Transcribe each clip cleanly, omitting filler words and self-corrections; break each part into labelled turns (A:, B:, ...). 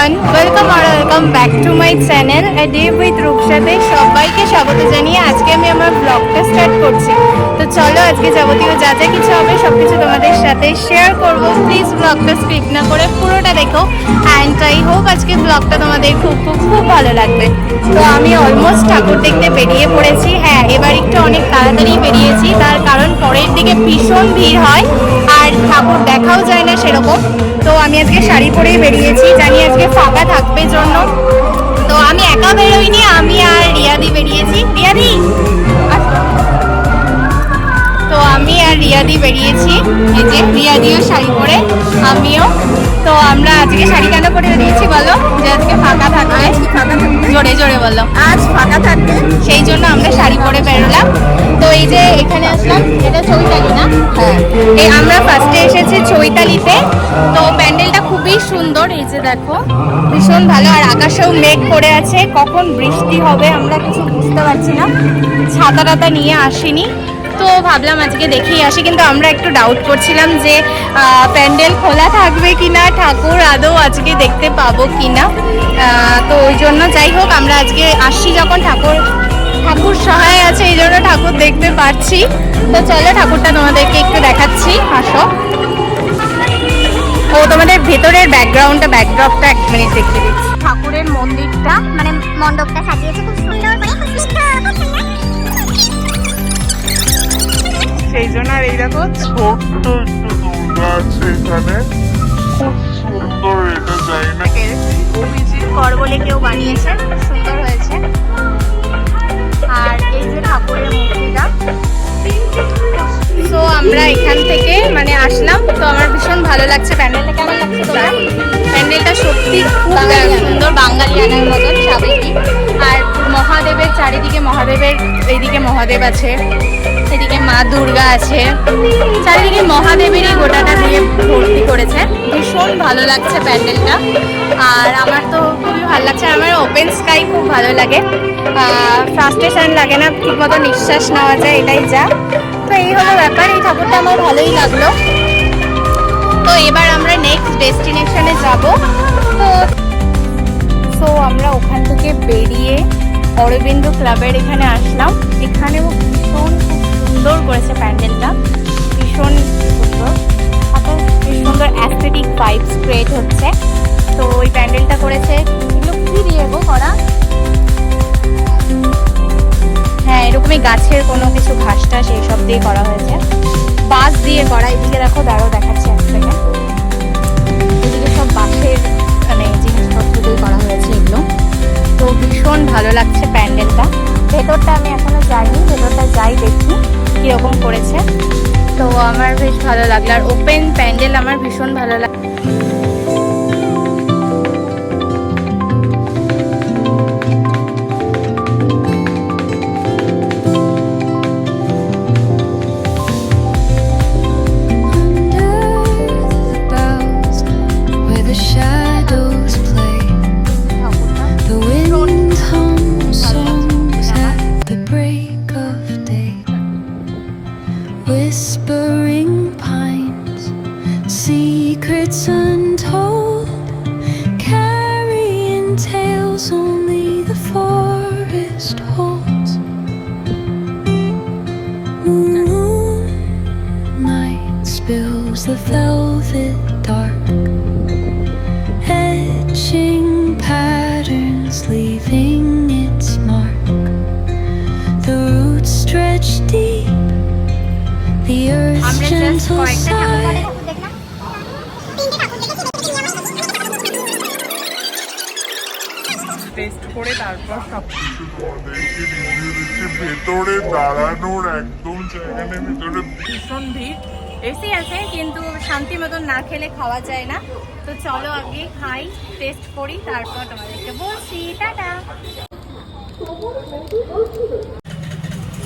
A: Everyone, welcome আর welcome back to my channel a day with রূপসাতে। সবাইকে স্বাগত জানিয়ে আজকে আমি আমার ব্লগটা স্টার্ট করছি। তো চলো, আজকে যাবতীয় যা যা কিছু হবে সব কিছু তোমাদের সাথে শেয়ার করবো। প্লিজ ব্লগটা স্কিপ না করে পুরোটা দেখো, অ্যান্ড আই হোপ আজকে ব্লগটা তোমাদের খুব খুব খুব ভালো লাগবে। তো আমি অলমোস্ট ঠাকুর দেখতে বেরিয়ে পড়েছি। হ্যাঁ, এবার একটু অনেক তাড়াতাড়ি বেরিয়েছি, তার কারণ পরের দিকে ভীষণ ভিড় হয় আর ঠাকুর দেখাও যায় না সেরকম। তো আমি আজকে শাড়ি পরেই বেরিয়েছি, জানি আজকে ফাঁকা থাকবে জন্য। তো আমি একা বেরোইনি, আমি আর রিয়াদি বেরিয়েছি। রিয়াদি, তো আমি আর রিয়াদি বেরিয়েছি। এই যে রিয়াদিও শাড়ি পরে, আমিও। তো আমরা আজকে শাড়ি কেন পরে বেরিয়েছি বলো? যে আজকে ফাঁকা থাকবে। জোরে জোরে বলো।
B: আজ ফাঁকা থাকবে,
A: সেই জন্য আমরা শাড়ি পরে বেরোলাম। তো এই যে এখানে আসলাম, এটা চৈতালি না?
B: হ্যাঁ।
A: এই আমরা ফার্স্টে এসেছি চৈতালিতে। তো প্যান্ডেলটা খুবই সুন্দর, এই যে দেখো, ভীষণ ভালো। আর আকাশেও মেঘ করে আছে, কখন বৃষ্টি হবে আমরা কিছু বুঝতে পারছি না। ছাতা টাতা নিয়ে আসিনি, তো ভাবলাম আজকে দেখেই আসি। কিন্তু আমরা একটু ডাউট করছিলাম যে প্যান্ডেল খোলা থাকবে কিনা, ঠাকুর আদৌ আজকে দেখতে পাবো কিনা। তো ওই জন্য যাই হোক, আমরা আজকে আসছি যখন ঠাকুর সহায় আছে, এই জন্য ঠাকুর দেখতে পাচ্ছি। তো চলো, ঠাকুরটা তোমাদেরকে একটু দেখাচ্ছি, আসো। ও তোমাদের ভেতরের ব্যাকড্রপটা এক মিনিট দেখিয়ে দিচ্ছি। ঠাকুরের মন্দিরটা,
B: মানে মণ্ডপটা সাজিয়েছে খুব সুন্দর করে, খুব সুন্দর।
C: সেই জন্য। আর এই দেখো ছোট্ট একটু দুর্গা আছে এখানে, খুব সুন্দর। এটা যাই না,
A: অভিজিৎ কর বলে কেউ বানিয়েছে, খুব সুন্দর হয়েছে। আর এই যে ঠাকুরের মূর্তিটা। তো আমরা এখান থেকে মানে আসলাম, তো আমার ভীষণ ভালো লাগছে। প্যান্ডেলটা কেমন লাগছে তোমার? প্যান্ডেলটা সত্যি খুব সুন্দর, বাঙালিয়ানার মতন সাবেকি। আর মহাদেবের চারিদিকে, এইদিকে মহাদেব আছে, এদিকে মা দুর্গা আছে, চারিদিকে মহাদেবেরই গোটাটা দিয়ে ভর্তি করেছে। ভীষণ ভালো লাগছে প্যান্ডেলটা। আর আমার তো খুবই ভালো লাগছে। আমার ওপেন স্কাই খুব ভালো লাগে, ফ্রাস্ট্রেশন লাগে না, ঠিক মতো নিঃশ্বাস নেওয়া যায়, এটাই যা। তো এই হলো ব্যাপার, এই ঠাকুরটা আমার ভালোই লাগলো। তো এবার আমরা নেক্সট ডেস্টিনেশনে যাব। তো আমরা ওখান থেকে বেরিয়ে অরবিন্দ ক্লাবের এখানে আসলাম। এখানেও ভীষণ খুব সুন্দর করেছে প্যান্ডেলটা, ভীষণ সুন্দর। বেশ সুন্দর অ্যাস্থেটিক ভাইবস ক্রিয়েট হচ্ছে। তো ওই প্যান্ডেলটা করেছে, এগুলো কি দিয়ে গো করা? হ্যাঁ, এরকমই গাছের কোনো কিছু ঘাস টাস এইসব দিয়ে করা হয়েছে, বাঁশ দিয়ে করা। এদিকে দেখো, দাঁড়াও দেখাচ্ছি এক সেকেন্ড। এদিকে সব বাঁশের মানে জিনিসপত্র দিয়ে করা হয়েছে এগুলো। তো ভীষণ ভালো লাগছে প্যান্ডেলটা। ভেতরটা আমি এখনো যাইনি, ভেতরটা যাই দেখি কিরকম করেছে। তো আমার বেশ ভালো লাগলো। আর ওপেন প্যান্ডেল আমার ভীষণ ভালো লাগে।
D: Whispering pines, secrets untold, carrying tales only the forest holds. Moonlight spills the velvet dark, etching patterns, leaving its mark. The roots stretch deep, the earth's gentle sigh.
C: Test করে তারপর সব কিছু তোমাদেরকে রিভিউ দিচ্ছি। ভেতরে দাঁড়ানোর একদম জায়গা নেই, ভেতরে
A: ভীষণ ভিড়। এসি আছে কিন্তু শান্তি মতন না খেলে খাওয়া যায় না। তো চলো আগে খাই, টেস্ট করি, তারপর তোমাদেরকে বলছি। টাটা।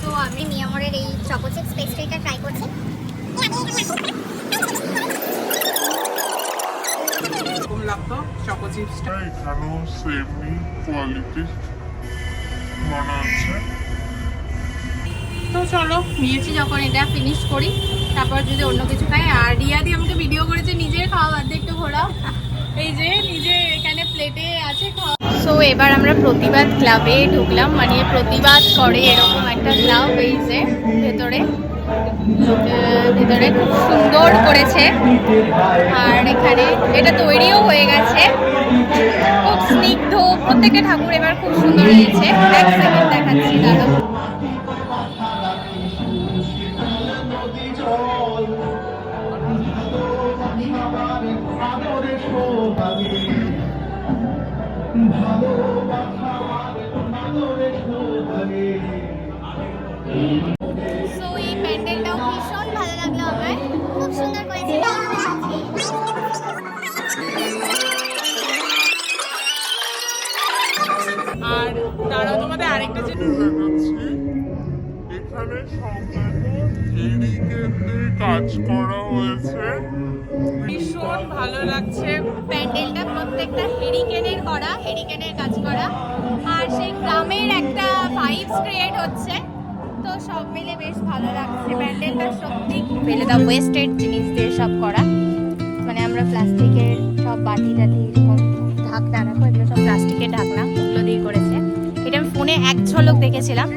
B: তো আমি মিয়ামরের এই চকো চিপস পেস্ট্রিটা ট্রাই করছি।
C: এরকম লাগতো চকো চিপসটা। এখানেও সেমই কোয়ালিটি মনে হচ্ছে।
A: তো চলো, নিয়েছি যখন এটা ফিনিশ করি, তারপর যদি অন্য কিছু খাই। আর রিয়াদি আমাকে ভিডিও করেছে নিজের খাওয়া বাদ দিয়ে, একটু ঘোরাও। এই যে নিজে এখানে প্লেটে আছে খাওয়া। সো এবার আমরা প্রতিবাদ ক্লাবে ঢুকলাম, মানে প্রতিবাদ করে এরকম একটা ক্লাব। এই যে ভেতরে ভেতরে খুব সুন্দর করেছে, আর এখানে এটা তৈরিও হয়ে গেছে, খুব স্নিগ্ধ। প্রত্যেকটা ঠাকুর এবার খুব সুন্দর হয়েছে। এক সেকেন্ড দেখাচ্ছি দাদা। সো এই প্যান্ডেলটাও ভীষণ ভালো লাগলো আমার,
B: খুব সুন্দর করেছে।
C: আর তারাও তোমাদের আরেকটা জিনিস এখানে কাজ করা হয়েছে, ভীষণ ভালো লাগছে।
A: প্যান্ডেলটা প্রত্যেকটা হেরিকেনের করা, হেরিকেনের কাজ করা, আর সেই গ্রামের একটা ভাইবস ক্রিয়েট হচ্ছে। তো সব মিলে বেশ ভালো লাগছে প্যান্ডেলটা। সত্যি ফেলে দাও ওয়েস্টেড জিনিস দিয়ে সব করা, মানে আমরা প্লাস্টিকের সব বাটি টাটি এরকম ঢাকনা, রাখো এগুলো সব প্লাস্টিকের ঢাকনা, ওগুলো দিয়ে করেছে। এটা আমি ফোনে এক ঝলক দেখেছিলাম।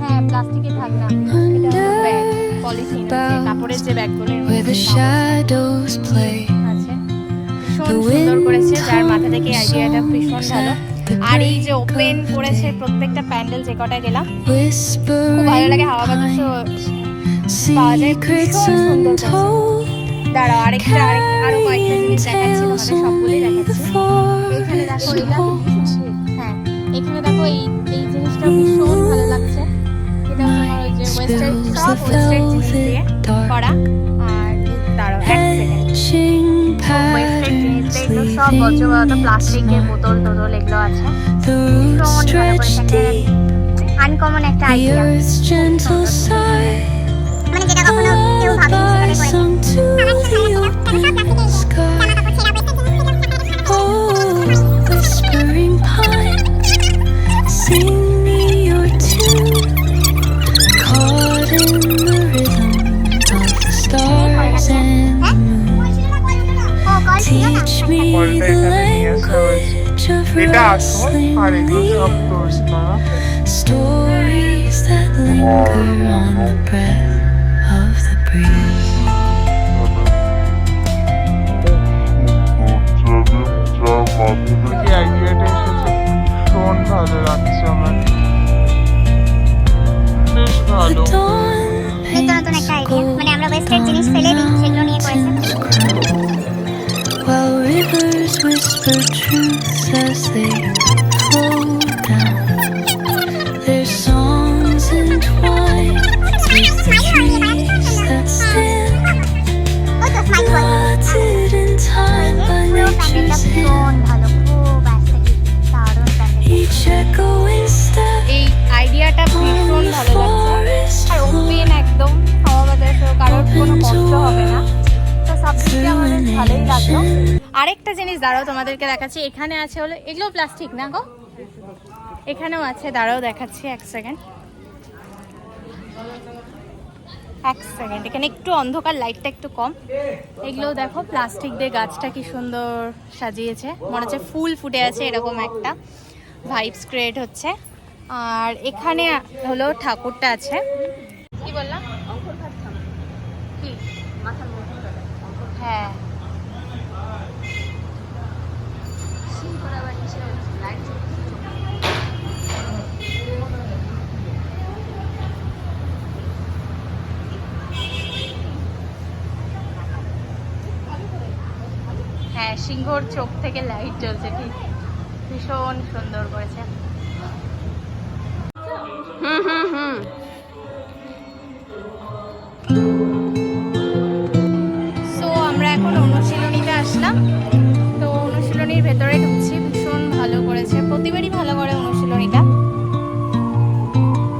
A: হ্যাঁ, প্লাস্টিকের ঢাকনা, এটা ব্যাগ, পলিথিন, কাপড়ের যে ব্যাগগুলো
D: where the shadows play.
A: আছে, ভীষণ সুন্দর করেছে। যার মাথা থেকে আইডিয়াটা ভীষণ ভালো। আর এই যে ওপেন করেছে প্রত্যেকটা প্যান্ডেল, যে কটা গেলাম খুব ভালো লাগে। হাওয়া বাতাসও পাওয়া যায়, ভীষণ সুন্দর করেছে। দাঁড়াও আরেকটা আরো কয়েকটা জিনিস দেখাচ্ছি তোমাদের, সবগুলোই দেখাচ্ছি। এখানে দেখো এটা, হ্যাঁ এখানে দেখো এই এই জিনিসটা ভীষণ ভালো লাগছে। এটা তোমার ওই যে ওয়েস্টার্ন, সব ওয়েস্টার্ন জিনিস দিয়ে করা। আর দাঁড়াও এক সেকেন্ড, ওয়েস্টার্ন জিনিস দিয়ে এগুলো সব বজ্রপাত, প্লাস্টিকের বোতল টোতল এগুলো আছে। ভীষণ ভালো করেছে,
B: আনকমন একটা
D: The
B: idea,
D: earth's gentle sigh,
B: মানে যেটা কখনো কেউ ভাবেনি সেভাবে
D: sung to the sky. Oh, whispering pine, sing me your tune, caught in the rhythm of the stars and the moon.
B: ও কল ছিল না?
D: Teach me
C: কলটা
D: the
C: এখানে নিয়ে আসা হয়েছে।
D: language of
C: এটা আসল, আর এগুলো সব
D: rustling,
C: তোষণা।
D: stories that linger on the breath of the breeze.
C: যে আইডিয়াটা এসেছে ভীষণ ভালো লাগছে আমার, বেশ ভালো।
D: The dawn
B: নিত্য নতুন একটা আইডিয়া, মানে আমরা ওয়েস্টেড জিনিস ফেলে দিই সেগুলো নিয়ে করেছে।
D: while rivers whisper truths as they flow down, their songs entwine with the trees that stand,
B: ওই তো smile ball.
D: planted in time by
B: পুরো প্যান্ডেলটা
D: nature's
B: ভীষণ
D: hand.
B: ভালো, খুব অ্যাস্থেটিক, দারুণ প্যান্ডেল।
D: Each echoing step
A: এই আইডিয়াটা ভীষণ ভালো লাগছে। আর ওপেন একদম, হাওয়া বাতাসও, কারোর কোনো কষ্ট হবে না। তো সব দিকে আমাদের ভালোই লাগলো। আরেকটা জিনিস দাঁড়াও তোমাদেরকে দেখাচ্ছি। এখানে আছে হলো, এগুলো প্লাস্টিক না গো, এখানেও আছে, দাঁড়াও দেখাচ্ছি এক সেকেন্ড। এখানে একটু অন্ধকার, লাইটটা একটু কম। এগুলো দেখো প্লাস্টিক দিয়ে গাছটা কি সুন্দর সাজিয়েছে, মনে হচ্ছে ফুল ফুটে আছে, এরকম একটা ভাইবস ক্রিয়েট হচ্ছে। আর এখানে হলো ঠাকুরটা আছে, কি বললাম, কি হ্যাঁ হ্যাঁ, সিংহর চোখ থেকে লাইট জ্বলছে, ঠিক ভীষণ সুন্দর করেছে। সো আমরা এখন অনুশীলনীতে আসলাম। তো অনুশীলনীর ভেতরে ঢুকছি, ভীষণ ভালো করেছে, প্রতিবারই ভালো করে অনুশীলনীটা।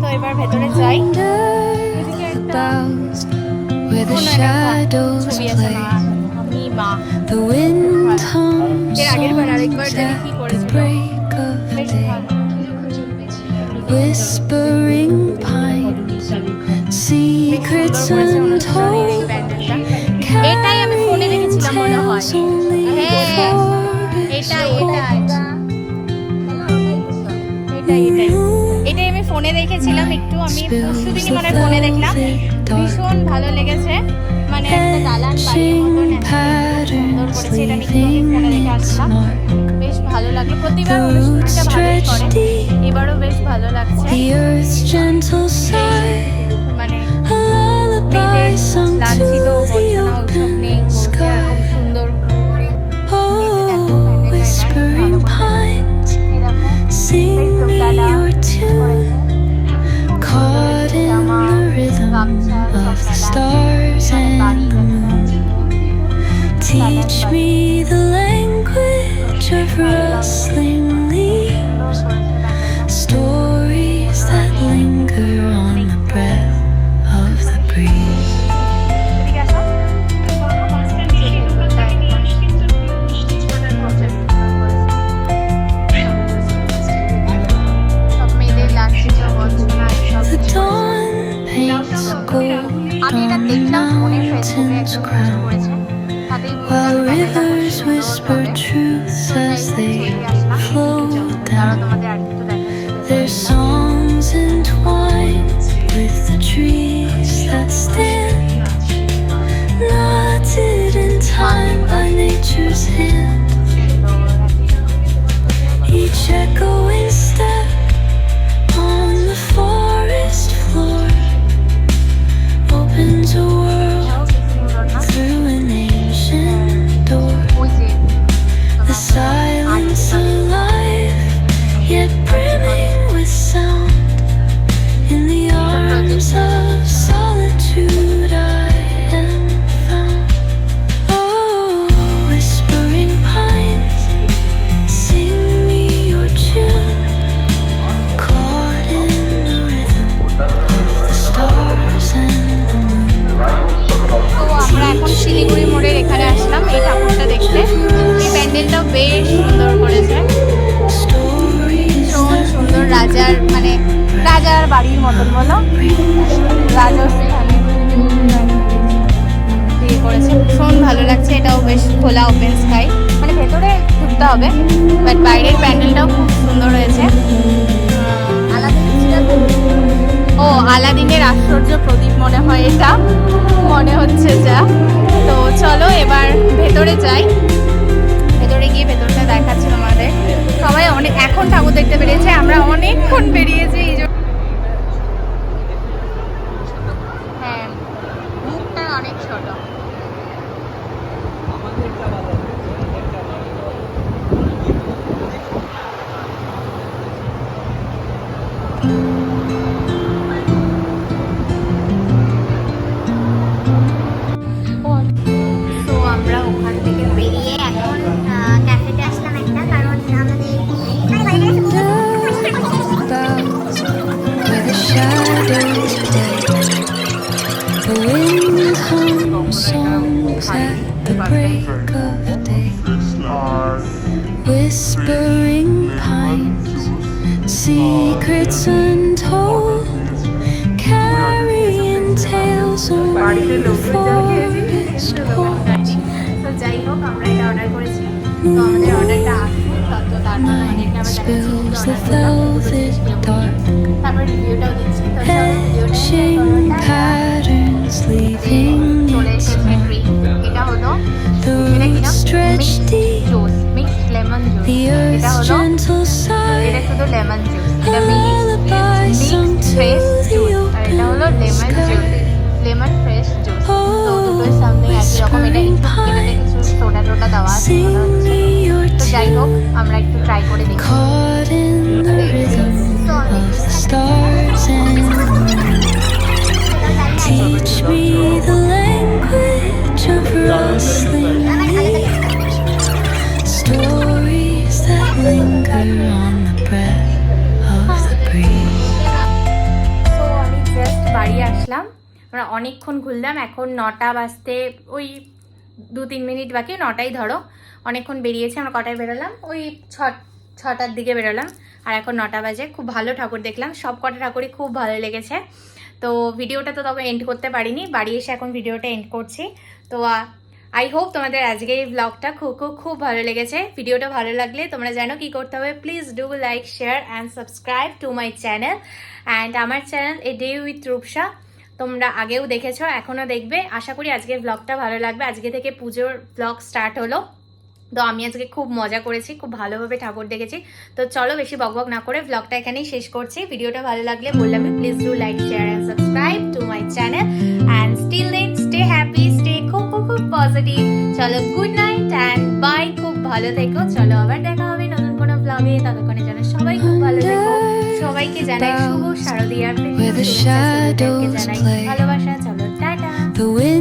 A: তো এবার ভেতরে যাই। এদিকে একটা
D: where the
A: কোনো একটা
D: shadows
A: ছবি আছে,
D: play.
A: মা, আমি মা।
D: The wind hums
A: এর আগের বার আরেকবার
D: songs
A: জানি
D: at
A: কি
D: the
A: করেছিল,
D: break of
A: বেশ
D: day.
A: ভালো।
D: Whispering pines, secrets untold,
A: এটাই আমি ফোনে দেখেছিলাম মনে হয়।
D: tales only
A: হ্যাঁ
D: for
A: এটাই আমি ফোনে দেখেছিলাম একটু, আমি পরশুদিনই মানে ফোনে দেখলাম, ভীষণ ভালো লেগেছে। মানে একটা দালান বাড়ির মতন সুন্দর করেছে, এটা আমি ফোনে দেখে আসলাম, বেশ ভালো লাগলো। প্রতিবার অনুষ্ঠানটা ভালোই করে, এবারও বেশ ভালো লাগছে। মানে লাঞ্ছিত বঞ্চনা ওসব নেই, এরকম সুন্দর
D: Caught in the rhythm of the stars and the moon. Teach me the language of rustling leaves, stories that linger on the breath of the breeze. The dawn paints gold on the mountain's crown, while rivers whisper truths as they flow down. Their songs entwined with the trees that stand, knotted in time by nature's hand. Each echoing step on the forest floor opens a world through an ancient door. The silence alive, yet brimming with sound. In the arms of solitude I am found. Oh, whispering pines, sing me your tune. Caught in the rhythm of the stars and the moon.
A: তো আমরা এখন শিলিগুড়ি মোড়ের এখানে আসলাম এই ঠাকুরটা দেখতে। এই প্যান্ডেলটাও বেশ সুন্দর করেছে, ভীষণ সুন্দর। রাজার মানে রাজার বাড়ির মতন বলো, রাজস্থানে দিয়ে করেছে, ভীষণ ভালো লাগছে। এটাও বেশ খোলা ওপেন স্কাই, মানে ভেতরে ঢুকতে হবে, বাট বাইরের প্যান্ডেলটাও খুব সুন্দর হয়েছে। ও আলাদিনের আশ্চর্য প্রদীপ মনে হয়, এটা মনে হচ্ছে যা। তো চলো এবার ভেতরে যাই, ভেতরে গিয়ে ভেতরটা দেখাচ্ছি তোমাদের। সবাই অনেক এখন ঠাকুর দেখতে বেরিয়েছে, আমরা অনেকক্ষণ বেরিয়েছি এই জন্য। হ্যাঁ, মুখটা অনেক ছোট।
B: তো আমরা ওখান থেকে বেরিয়ে এখন ক্যাফেতে আসলাম একটা, কারণ আমাদের
D: Where the shadows play, the wind hums songs at the break of day. Whispering pines, secrets untold, carrying tales only the forest holds.
A: তো যাই হোক, আমরা এটা অর্ডার করেছি, তো আমাদের অর্ডারটা আসুক তত তারপর আমাদেরকে আবার
D: Spills the velvet dark,
A: তারপর রিভিউটাও দিচ্ছি। তো চলো ভিডিওটা
D: etching patterns, leaving
A: চলে এসেছে ড্রিঙ্ক। এটা হলো
D: the
A: এটা কি না,
D: roots stretch
A: mixed
D: deep,
A: juice, mixed lemon juice.
D: the
A: এটা
D: earth's
A: হলো,
D: gentle
A: এটা
D: sigh,
A: শুধু লেমন জুস, এটা
D: lullaby sung
A: mixed
D: to
A: fresh
D: the
A: juice, আর এটা হলো
D: open
A: lemon juice,
D: sky.
A: Lemon fresh juice. তো দুটোই সামনে একই রকম, এটা একটু এটাতে কিছু সোডা টোডা দেওয়া আছে মনে
D: Sing
A: হচ্ছে।
D: me your
A: তো যাই হোক,
D: tune,
A: আমরা একটু ট্রাই করে দেখি।
D: caught in the rhythm of the stars and moon. Teach me the language of rustling leaves, stories that linger on the breath of the breeze.
A: তো আমি জাস্ট বাড়ি আসলাম, আমরা অনেকক্ষণ ঘুরলাম। এখন 9টা বাজতে ওই 2-3 মিনিট বাকি, 9টাই ধরো। অনেকক্ষণ বেরিয়েছি, আমরা কটায় বেরোলাম, ওই 6টার দিকে বেরোলাম, আর এখন 9টা বাজে। খুব ভালো ঠাকুর দেখলাম, সব কটা ঠাকুরই খুব ভালো লেগেছে। তো ভিডিওটা তো তবে এন্ড করতে পারিনি, বাড়ি এসে এখন ভিডিওটা এন্ড করছি। তো আই হোপ তোমাদের আজকে এই ব্লগটা খুব খুব খুব ভালো লেগেছে। ভিডিওটা ভালো লাগলে তোমরা জানো কি করতে হবে, please do like share and subscribe to my channel. And আমার channel a day with Rupsa তোমরা আগেও দেখেছো, এখনও দেখবে। আশা করি আজকের ব্লগটা ভালো লাগবে। আজকে থেকে পুজোর ব্লগ স্টার্ট হলো, তো আমি আজকে খুব মজা করেছি, খুব ভালোভাবে ঠাকুর দেখেছি। তো চলো বেশি বকবক না করে ব্লগটা এখানেই শেষ করছি। ভিডিওটা ভালো লাগলে বললামই, please do like share and subscribe to my channel. And still then stay happy, stay খুব খুব খুব পজিটিভ। চলো গুড নাইট অ্যান্ড বাই, খুব ভালো থেকো। চলো আবার দেখা হবে নতুন কোনো ব্লগে, ততক্ষণে যেন সবাই খুব ভালো থেকো। সবাইকে জানাই শুভ শারদীয়ার
D: where the shadows
A: জানাই
D: play.
A: ভালোবাসা।